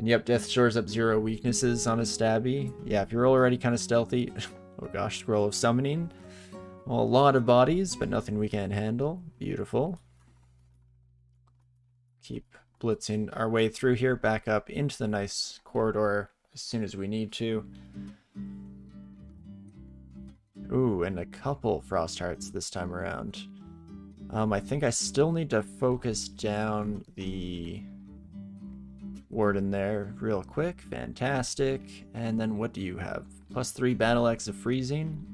And yep, Death stores up 0 weaknesses on a stabby. Yeah, if you're already kind of stealthy, oh gosh, Scroll of Summoning. Well, a lot of bodies, but nothing we can't handle. Beautiful. Keep blitzing our way through here, back up into the nice corridor as soon as we need to. Ooh, and a couple Frost Hearts this time around. I think I still need to focus down the Warden there real quick. Fantastic. And then what do you have? +3 Battle Axe of Freezing.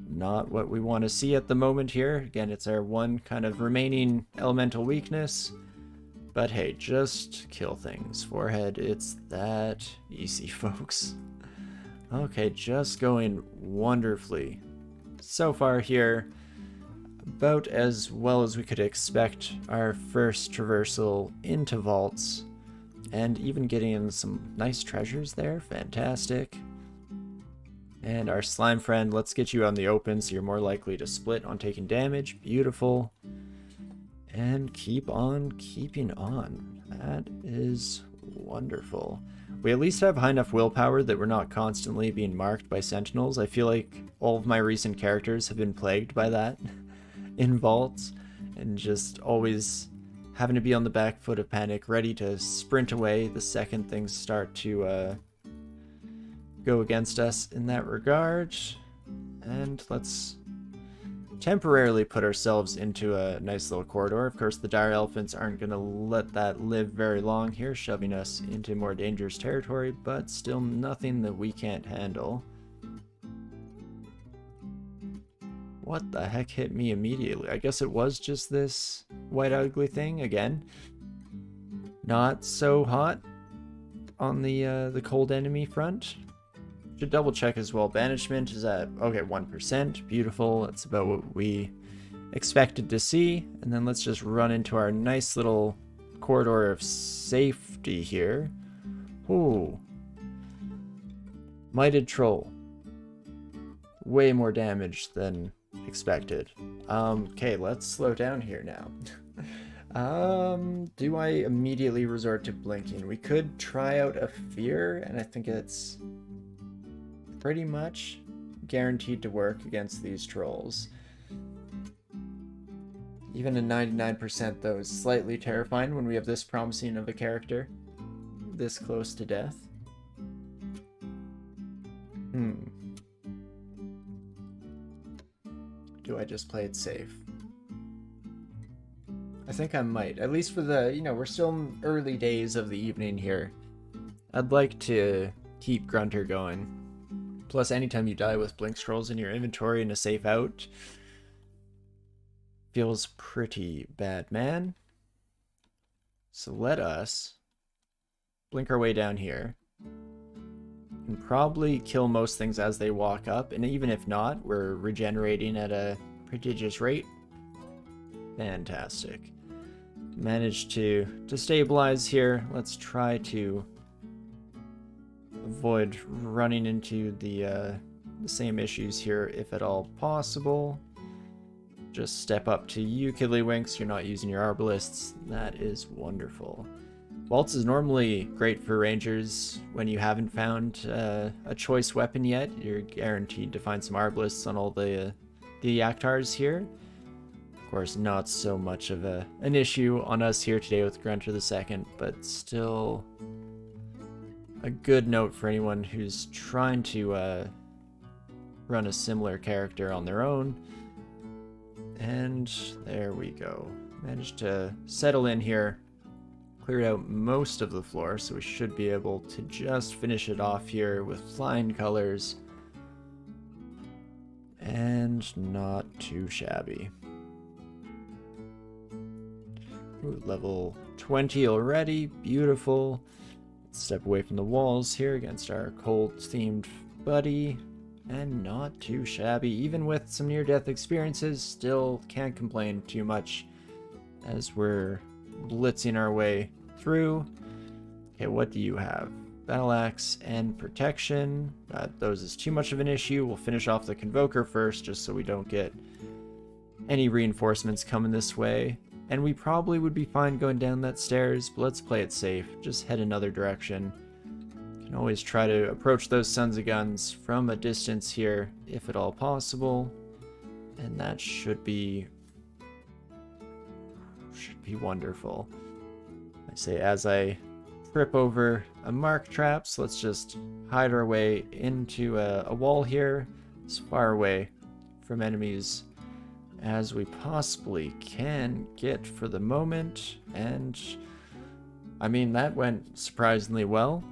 Not what we want to see at the moment here. Again, it's our one kind of remaining elemental weakness. But hey, just kill things. Forehead, it's that easy, folks. Okay, just going wonderfully. So far here, about as well as we could expect our first traversal into vaults. And even getting in some nice treasures there. Fantastic. And our slime friend, let's get you on the open so you're more likely to split on taking damage. Beautiful. And keep on keeping on. That is wonderful. We at least have high enough willpower that we're not constantly being marked by sentinels. I feel like all of my recent characters have been plagued by that in vaults. And just always having to be on the back foot of panic, ready to sprint away the second things start to go against us in that regard. And let's temporarily put ourselves into a nice little corridor. Of course, the Dire Elephants aren't going to let that live very long here, shoving us into more dangerous territory, but still nothing that we can't handle. What the heck hit me immediately? I guess it was just this white ugly thing again. Not so hot on the cold enemy front. Should double check as well. Banishment is at, okay, 1%. Beautiful. That's about what we expected to see. And then let's just run into our nice little corridor of safety here. Ooh. Mighted Troll. Way more damage than expected. Okay, let's slow down here now. Do I immediately resort to blinking? We could try out a fear, and I think it's pretty much guaranteed to work against these trolls. Even a 99% though is slightly terrifying when we have this promising of a character this close to death. Do I just play it safe? I think I might, at least for the, we're still in early days of the evening here. I'd like to keep Grunter going. Plus, anytime you die with blink scrolls in your inventory and a safe out, feels pretty bad, man. So let us blink our way down here. And probably kill most things as they walk up, and even if not, we're regenerating at a prodigious rate. Fantastic. Managed to stabilize here. Let's try to avoid running into the same issues here if at all possible. Just step up to you, Kiddlywinks. You're not using your Arbalists. That is wonderful. Vaults is normally great for rangers when you haven't found a choice weapon yet. You're guaranteed to find some Arbalists on all the Yaktars here. Of course, not so much of an issue on us here today with Grunter II, but still a good note for anyone who's trying to run a similar character on their own. And there we go. Managed to settle in here. Cleared out most of the floor, so we should be able to just finish it off here with flying colors. And not too shabby. Ooh, level 20 already. Beautiful. Let's step away from the walls here against our cold-themed buddy. And not too shabby. Even with some near-death experiences, still can't complain too much as we're blitzing our way through. Okay, what do you have? Battle Axe and Protection. Those is too much of an issue. We'll finish off the Convoker first, just so we don't get any reinforcements coming this way. And we probably would be fine going down that stairs, but let's play it safe. Just head another direction. Can always try to approach those sons of guns from a distance here, if at all possible. And that should be wonderful. I say as I trip over a mark trap, so let's just hide our way into a wall here, as far away from enemies as we possibly can get for the moment. And I mean, that went surprisingly well.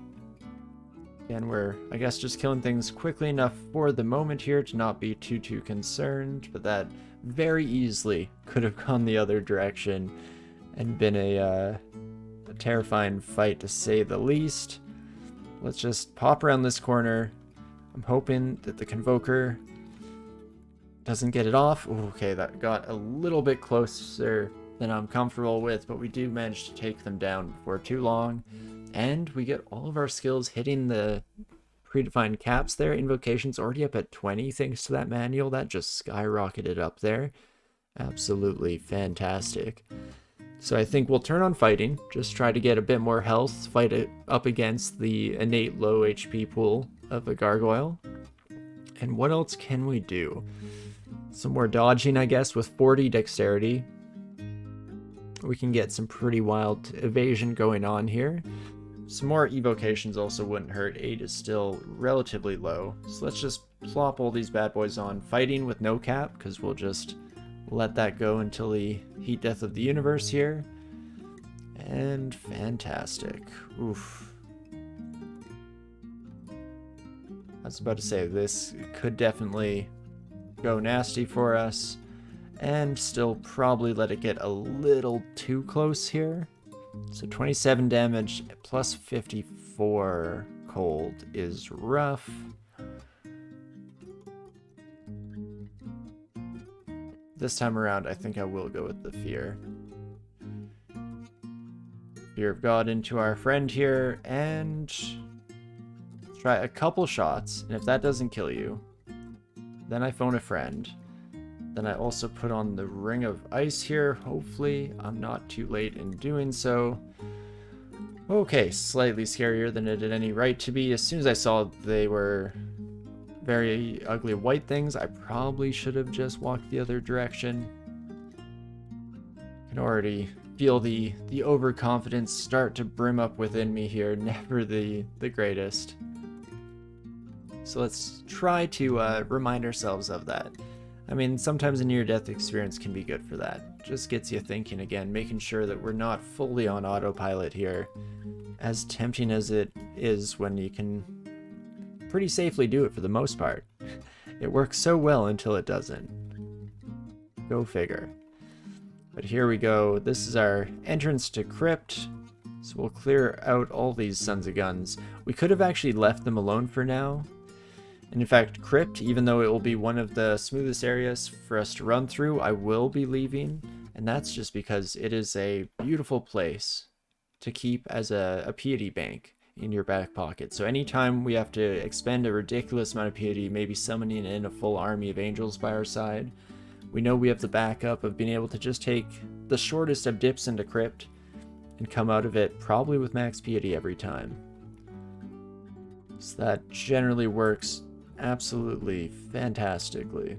Again, we're, I guess, just killing things quickly enough for the moment here to not be too concerned, but that very easily could have gone the other direction and been a terrifying fight to say the least. Let's just pop around this corner. I'm hoping that the Convoker doesn't get it off. Ooh, okay, that got a little bit closer than I'm comfortable with, but we do manage to take them down before too long. And we get all of our skills hitting the predefined caps there. Invocation's already up at 20 thanks to that manual. That just skyrocketed up there. Absolutely fantastic. So I think we'll turn on fighting, just try to get a bit more health, fight it up against the innate low HP pool of a Gargoyle. And what else can we do? Some more dodging, I guess, with 40 dexterity. We can get some pretty wild evasion going on here. Some more evocations also wouldn't hurt. 8 is still relatively low. So let's just plop all these bad boys on. Fighting with no cap, because we'll just let that go until the heat death of the universe here. And fantastic. Oof. I was about to say, this could definitely go nasty for us. And still probably let it get a little too close here. So 27 damage plus 54 cold is rough. This time around, I think I will go with the fear. Fear of God into our friend here, and try a couple shots, and if that doesn't kill you, then I phone a friend. Then I also put on the Ring of Ice here. Hopefully I'm not too late in doing so. Okay, slightly scarier than it had any right to be. As soon as I saw they were very ugly white things, I probably should have just walked the other direction. I can already feel the overconfidence start to brim up within me here. Never the greatest. So let's try to remind ourselves of that. I mean, sometimes a near-death experience can be good for that. Just gets you thinking again, making sure that we're not fully on autopilot here. As tempting as it is when you can pretty safely do it for the most part. It works so well until it doesn't. Go figure. But here we go. This is our entrance to Crypt. So we'll clear out all these sons of guns. We could have actually left them alone for now. And in fact, Crypt, even though it will be one of the smoothest areas for us to run through, I will be leaving. And that's just because it is a beautiful place to keep as a piety bank in your back pocket. So anytime we have to expend a ridiculous amount of piety, maybe summoning in a full army of angels by our side, we know we have the backup of being able to just take the shortest of dips into Crypt and come out of it probably with max piety every time. So that generally works absolutely fantastically.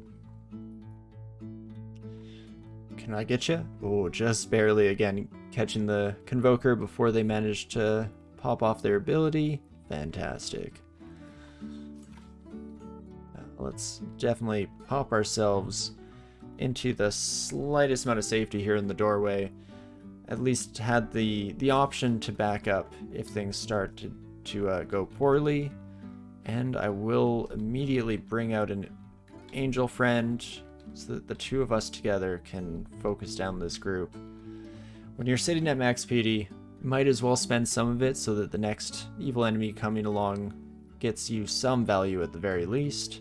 Can I get you? Oh, just barely. Again, catching the Convoker before they manage to pop off their ability. Fantastic. Let's definitely pop ourselves into the slightest amount of safety here in the doorway. At least had the option to back up if things start to go poorly. And I will immediately bring out an angel friend so that the two of us together can focus down this group. When you're sitting at max PD, might as well spend some of it so that the next evil enemy coming along gets you some value at the very least.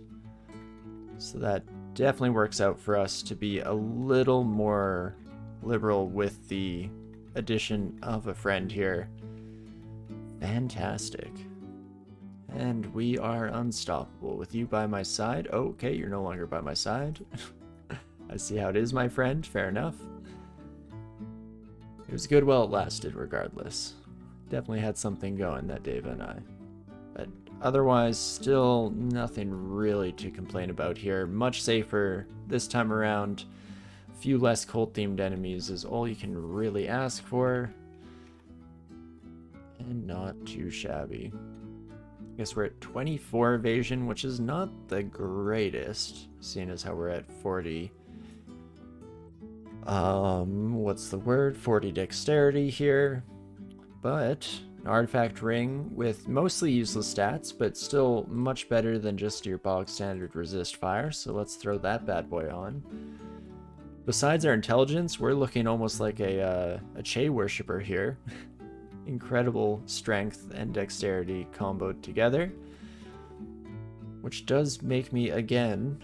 So that definitely works out for us to be a little more liberal with the addition of a friend here. Fantastic. And we are unstoppable with you by my side. Oh, okay, you're no longer by my side. I see how it is, my friend. Fair enough. It was good while it lasted, regardless. Definitely had something going, that Deva and I. But otherwise, still nothing really to complain about here. Much safer this time around. A few less cult-themed enemies is all you can really ask for. And not too shabby. I guess we're at 24 evasion, which is not the greatest, seeing as how we're at 40. What's the word? 40 dexterity here. But an artifact ring with mostly useless stats, but still much better than just your bog standard resist fire, so let's throw that bad boy on. Besides our intelligence, we're looking almost like a Che worshipper here. Incredible strength and dexterity comboed together, which does make me again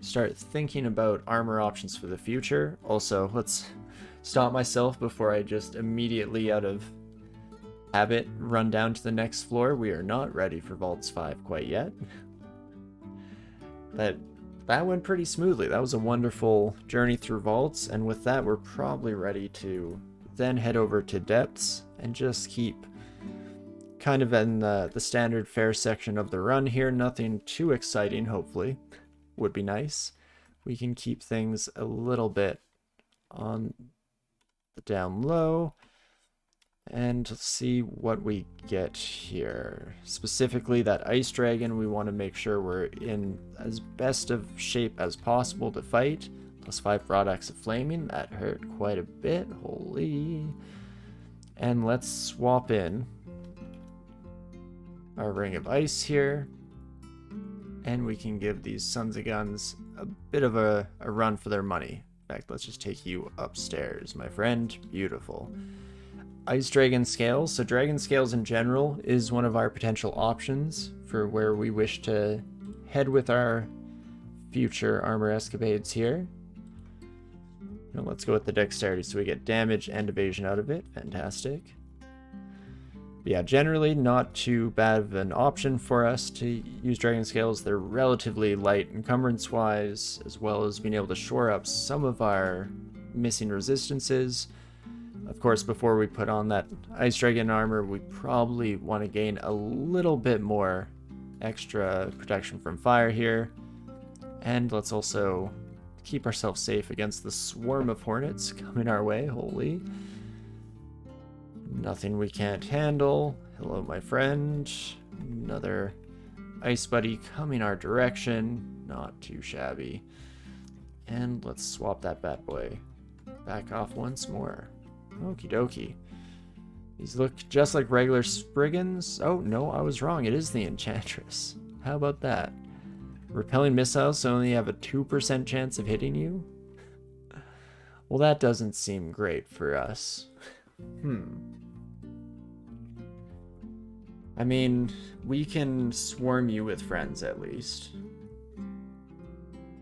start thinking about armor options for the future. Also, let's stop myself before I just immediately, out of habit, run down to the next floor. We are not ready for Vaults 5 quite yet. But that went pretty smoothly. That was a wonderful journey through Vaults, and with that we're probably ready to then head over to Depths and just keep kind of in the standard fare section of the run here. Nothing too exciting, hopefully. Would be nice. We can keep things a little bit on the down low and see what we get here. Specifically that ice dragon, we want to make sure we're in as best of shape as possible to fight. +5 products of flaming, that hurt quite a bit, holy. And let's swap in our ring of ice here. And we can give these sons of guns a bit of a run for their money. In fact, let's just take you upstairs, my friend. Beautiful. Ice Dragon Scales. So Dragon Scales in general is one of our potential options for where we wish to head with our future armor escapades here. Now let's go with the dexterity so we get damage and evasion out of it. Fantastic. Yeah, generally not too bad of an option for us to use Dragon Scales. They're relatively light encumbrance-wise, as well as being able to shore up some of our missing resistances. Of course, before we put on that Ice Dragon armor, we probably want to gain a little bit more extra protection from fire here. And let's also keep ourselves safe against the swarm of hornets coming our way, holy. Nothing we can't handle. Hello, my friend. Another ice buddy coming our direction. Not too shabby. And let's swap that bad boy back off once more. Okie dokie. These look just like regular Spriggans. Oh, no, I was wrong. It is the Enchantress. How about that? Repelling missiles only have a 2% chance of hitting you? Well, that doesn't seem great for us. I mean, we can swarm you with friends at least.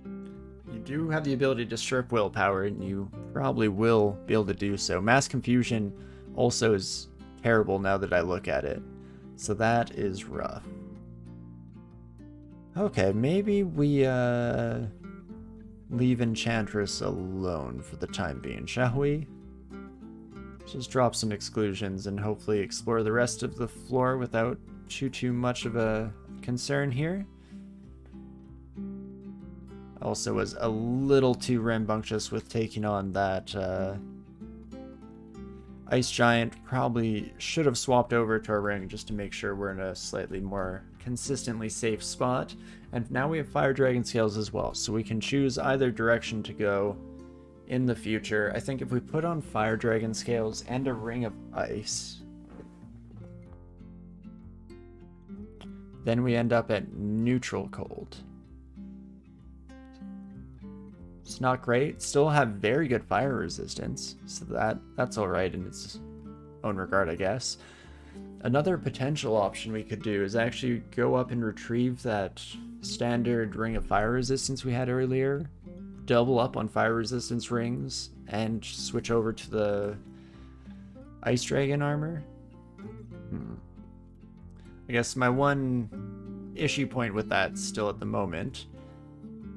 You do have the ability to strip willpower, and you probably will be able to do so. Mass confusion also is terrible now that I look at it. So that is rough. Okay, maybe we leave Enchantress alone for the time being, shall we? Just drop some exclusions and hopefully explore the rest of the floor without too much of a concern here. Also was a little too rambunctious with taking on that Ice Giant. Probably should have swapped over to our ring just to make sure we're in a slightly more consistently safe spot. And now we have Fire Dragon Scales as well, so we can choose either direction to go in the future. I think if we put on Fire Dragon Scales and a Ring of Ice, then we end up at neutral cold. It's not great. Still have very good fire resistance, so that's alright in its own regard, I guess. Another potential option we could do is actually go up and retrieve that standard Ring of Fire resistance we had earlier, double up on fire resistance rings, and switch over to the Ice Dragon armor. I guess my one issue point with that still at the moment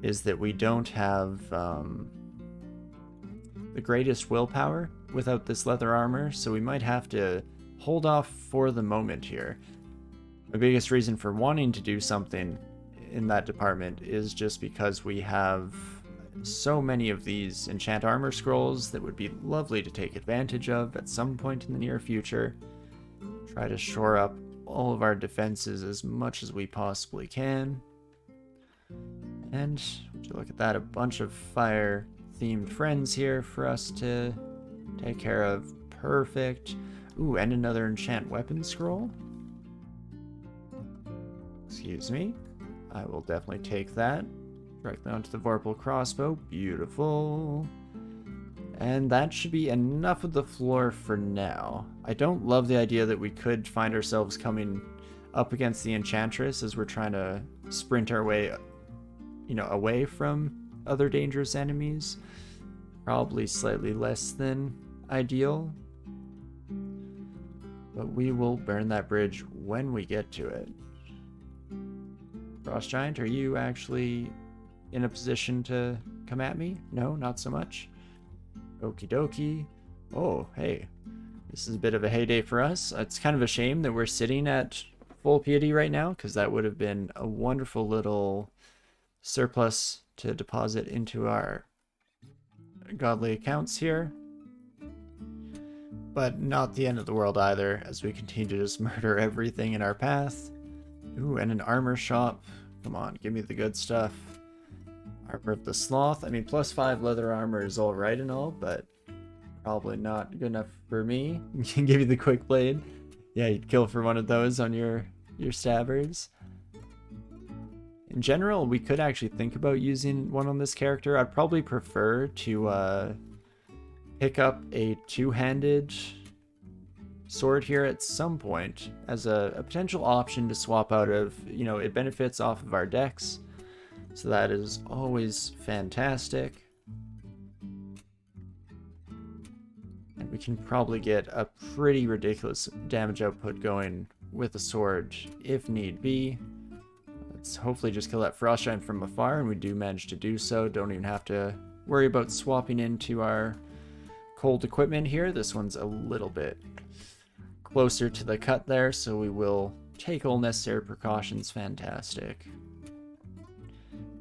is that we don't have the greatest willpower without this leather armor, so we might have to hold off for the moment here. My biggest reason for wanting to do something in that department is just because we have so many of these enchant armor scrolls that would be lovely to take advantage of at some point in the near future. Try to shore up all of our defenses as much as we possibly can. And would you look at that, a bunch of fire themed friends here for us to take care of. Perfect. Ooh, and another enchant weapon scroll. Excuse me. I will definitely take that. Directly onto the Vorpal crossbow. Beautiful. And that should be enough of the floor for now. I don't love the idea that we could find ourselves coming up against the Enchantress as we're trying to sprint our way, you know, away from other dangerous enemies. Probably slightly less than ideal. But we will burn that bridge when we get to it. Frost Giant, are you actually in a position to come at me? No, not so much. Okie dokie. Oh, hey. This is a bit of a heyday for us. It's kind of a shame that we're sitting at full piety right now, because that would have been a wonderful little surplus to deposit into our godly accounts here. But not the end of the world either, as we continue to just murder everything in our path. Ooh, and an armor shop. Come on, give me the good stuff. Armor of the Sloth. I mean, +5 leather armor is alright and all, but probably not good enough for me. Can give you the quick blade. Yeah, you'd kill for one of those on your stabbers. In general, we could actually think about using one on this character. I'd probably prefer to pick up a two-handed sword here at some point as a potential option to swap out of. You know, it benefits off of our decks, so that is always fantastic. And we can probably get a pretty ridiculous damage output going with a sword if need be. Let's hopefully just kill that Frost Giant from afar, and we do manage to do so. Don't even have to worry about swapping into our cold equipment here. This one's a little bit closer to the cut there, so we will take all necessary precautions. Fantastic.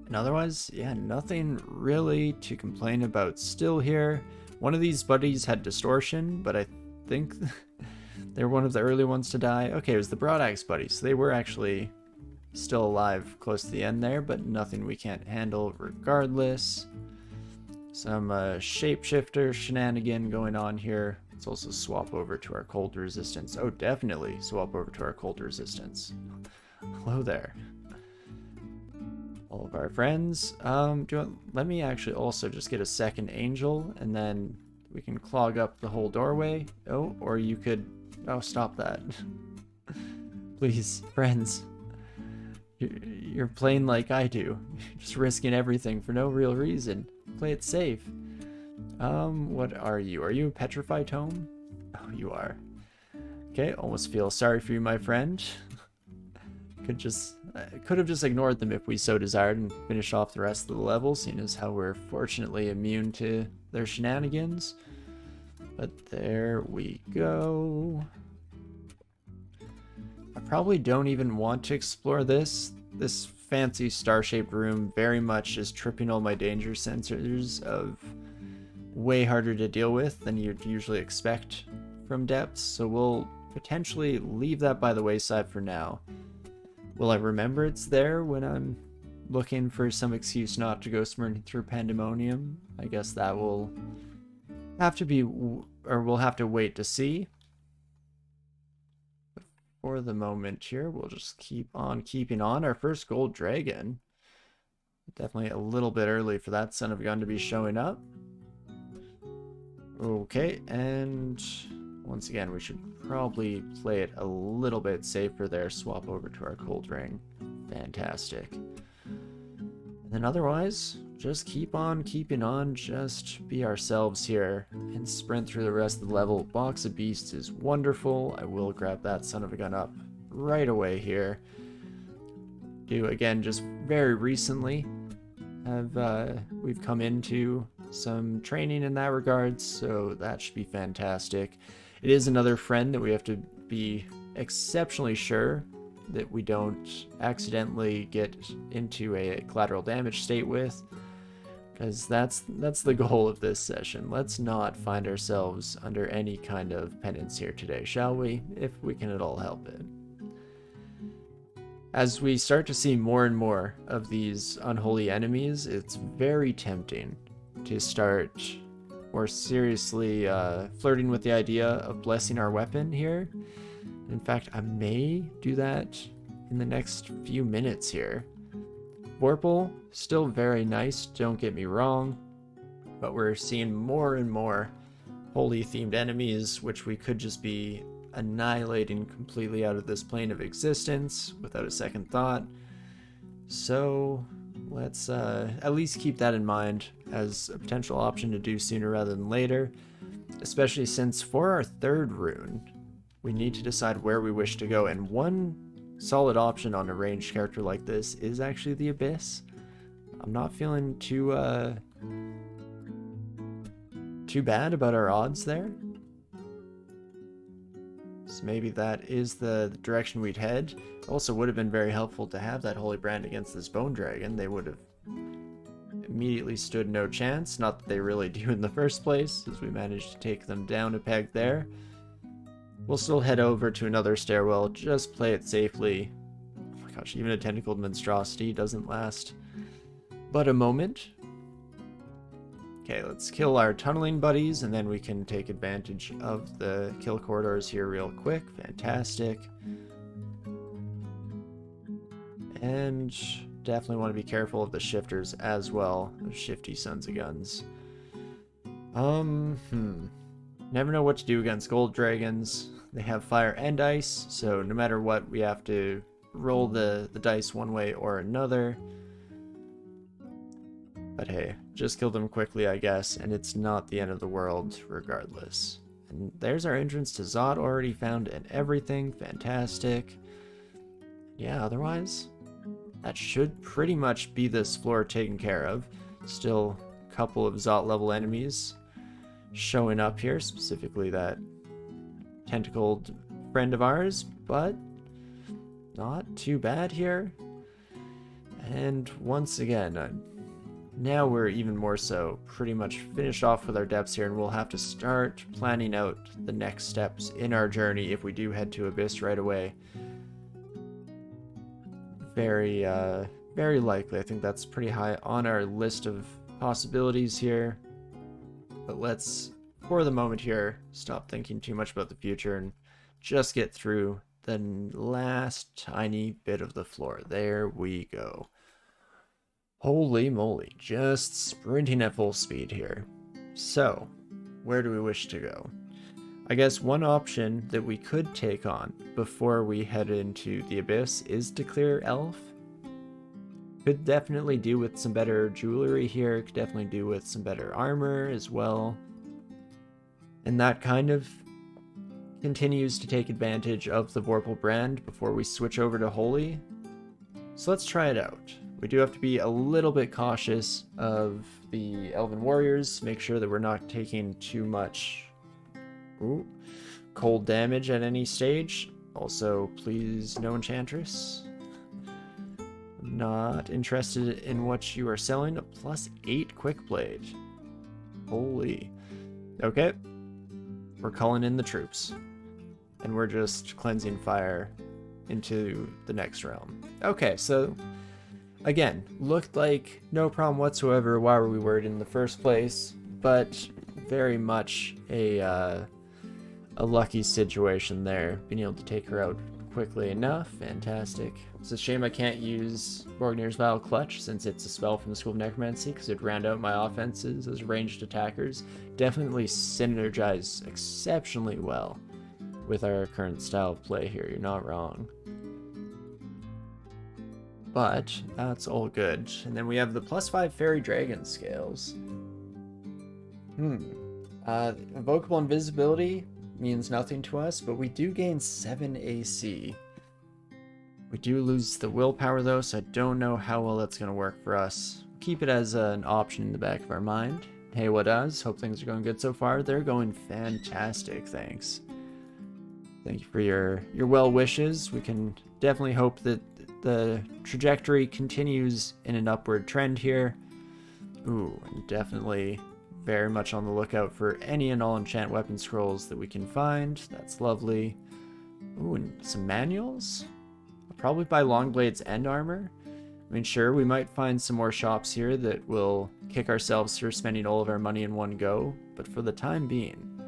And otherwise, yeah, nothing really to complain about still here. One of these buddies had distortion, but I think they're one of the early ones to die. Okay, it was the Broadaxe buddy, so they were actually still alive close to the end there, but nothing we can't handle regardless. Some shapeshifter shenanigan going on here. Let's also swap over to our cold resistance. Oh, definitely swap over to our cold resistance. Hello there. All of our friends. Let me actually also just get a second angel, and then we can clog up the whole doorway. Oh, or you could... Oh, stop that. Please, friends. You're playing like I do. Just risking everything for no real reason. Play it safe. What are you? Are you a Petrify Tome? Oh, you are. Okay, almost feel sorry for you, my friend. Could have just ignored them if we so desired and finished off the rest of the level, seeing as how we're fortunately immune to their shenanigans. But there we go. I probably don't even want to explore this. This fancy star-shaped room very much is tripping all my danger sensors of way harder to deal with than you'd usually expect from depths, so we'll potentially leave that by the wayside for now. Will I remember it's there when I'm looking for some excuse not to go sprinting through Pandemonium? I guess that will have to be, or we'll have to wait to see. But for the moment here, we'll just keep on keeping on. Our first gold dragon. Definitely a little bit early for that son of a gun to be showing up. Okay, and once again, we should probably play it a little bit safer there. Swap over to our cold ring. Fantastic. And then otherwise, just keep on keeping on. Just be ourselves here and sprint through the rest of the level. Box of Beasts is wonderful. I will grab that son of a gun up right away here. Again, just very recently have we've come into some training in that regard, so that should be fantastic. It is another friend that we have to be exceptionally sure that we don't accidentally get into a collateral damage state with, because that's the goal of this session. Let's not find ourselves under any kind of penance here today, shall we? If we can at all help it. As we start to see more and more of these unholy enemies, it's very tempting to start more seriously flirting with the idea of blessing our weapon here. In fact, I may do that in the next few minutes here. Vorpal, still very nice, don't get me wrong, but we're seeing more and more holy themed enemies, which we could just be annihilating completely out of this plane of existence without a second thought. So let's at least keep that in mind as a potential option to do sooner rather than later, especially since for our third rune, we need to decide where we wish to go, and one solid option on a ranged character like this is actually the Abyss. I'm not feeling too bad about our odds there. So maybe that is the direction we'd head. Also would have been very helpful to have that Holy Brand against this Bone Dragon. They would have immediately stood no chance. Not that they really do in the first place, as we managed to take them down a peg there. We'll still head over to another stairwell, just play it safely. Oh my gosh, even a Tentacled Monstrosity doesn't last but a moment. Okay, let's kill our tunneling buddies, and then we can take advantage of the kill corridors here real quick. Fantastic. And definitely want to be careful of the shifters as well, those shifty sons of guns. Never know what to do against gold dragons. They have fire and ice, so no matter what, we have to roll the dice one way or another. But hey, just kill them quickly, I guess, and it's not the end of the world regardless. And there's our entrance to Zot already found and everything. Fantastic. Yeah, otherwise, that should pretty much be this floor taken care of. Still a couple of Zot level enemies showing up here, specifically that tentacled friend of ours, but not too bad here. And once again, now we're even more so pretty much finished off with our depths here, and we'll have to start planning out the next steps in our journey if we do head to Abyss right away. Very likely. I think that's pretty high on our list of possibilities here. But let's, for the moment here, stop thinking too much about the future and just get through the last tiny bit of the floor. There we go. Holy moly, just sprinting at full speed here. So, where do we wish to go? I guess one option that we could take on before we head into the Abyss is to clear Elf. Could definitely do with some better jewelry here, could definitely do with some better armor as well. And that kind of continues to take advantage of the Vorpal brand before we switch over to Holy. So let's try it out. We do have to be a little bit cautious of the Elven Warriors, make sure that we're not taking too much cold damage at any stage. Also, please, no Enchantress. Not interested in what you are selling. A +8 Quick Blade. Holy. Okay. We're calling in the troops. And we're just cleansing fire into the next realm. Okay, so again, looked like no problem whatsoever why we were in the first place, but very much a lucky situation there, being able to take her out quickly enough. Fantastic. It's a shame I can't use Borgnir's Vile Clutch since it's a spell from the School of Necromancy, because it'd round out my offenses as ranged attackers. Definitely synergize exceptionally well with our current style of play here, you're not wrong. But that's all good. And then we have the +5 Fairy Dragon scales. Invocable Invisibility means nothing to us, but we do gain 7 AC. We do lose the willpower though, so I don't know how well that's going to work for us. Keep it as an option in the back of our mind. Hey, what does? Hope things are going good so far. They're going fantastic, thanks. Thank you for your well wishes. We can definitely hope that the trajectory continues in an upward trend here. Ooh, and definitely very much on the lookout for any and all enchant weapon scrolls that we can find. That's lovely. Ooh, and some manuals? I'll probably buy long blades and armor. I mean, sure, we might find some more shops here that will kick ourselves for spending all of our money in one go, but for the time being,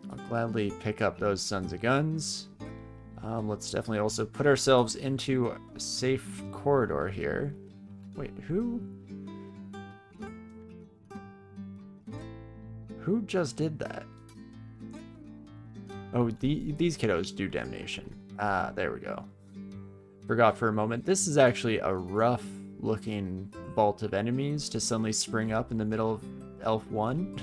I'll gladly pick up those sons of guns. Let's definitely also put ourselves into a safe corridor here. Wait, who just did that? Oh, these kiddos do damnation. Ah, there we go. Forgot for a moment. This is actually a rough looking vault of enemies to suddenly spring up in the middle of Elf 1.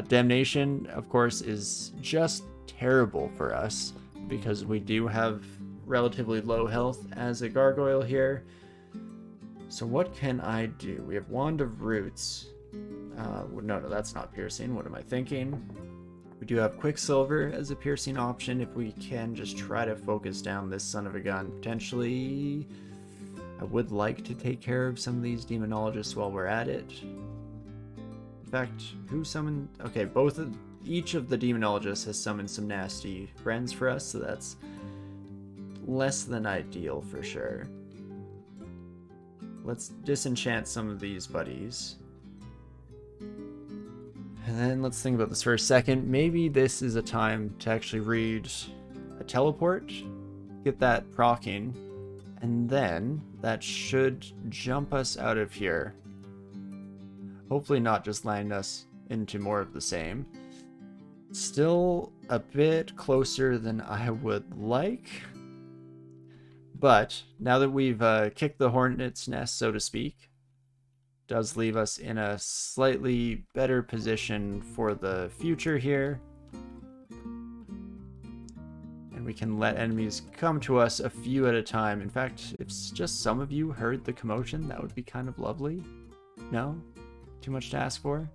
Damnation, of course, is just terrible for us because we do have relatively low health as a gargoyle here. So what can I do? We have Wand of Roots. No, that's not piercing. What am I thinking? We do have Quicksilver as a piercing option if we can just try to focus down this son of a gun. Potentially, I would like to take care of some of these demonologists while we're at it. In fact, who summoned? Okay, each of the demonologists has summoned some nasty friends for us, so that's less than ideal for sure. Let's disenchant some of these buddies. And then let's think about this for a second. Maybe this is a time to actually read a teleport, get that proccing, and then that should jump us out of here. Hopefully not just land us into more of the same. Still a bit closer than I would like. But now that we've kicked the hornet's nest, so to speak, does leave us in a slightly better position for the future here. And we can let enemies come to us a few at a time. In fact, if just some of you heard the commotion, that would be kind of lovely. No? Too much to ask for?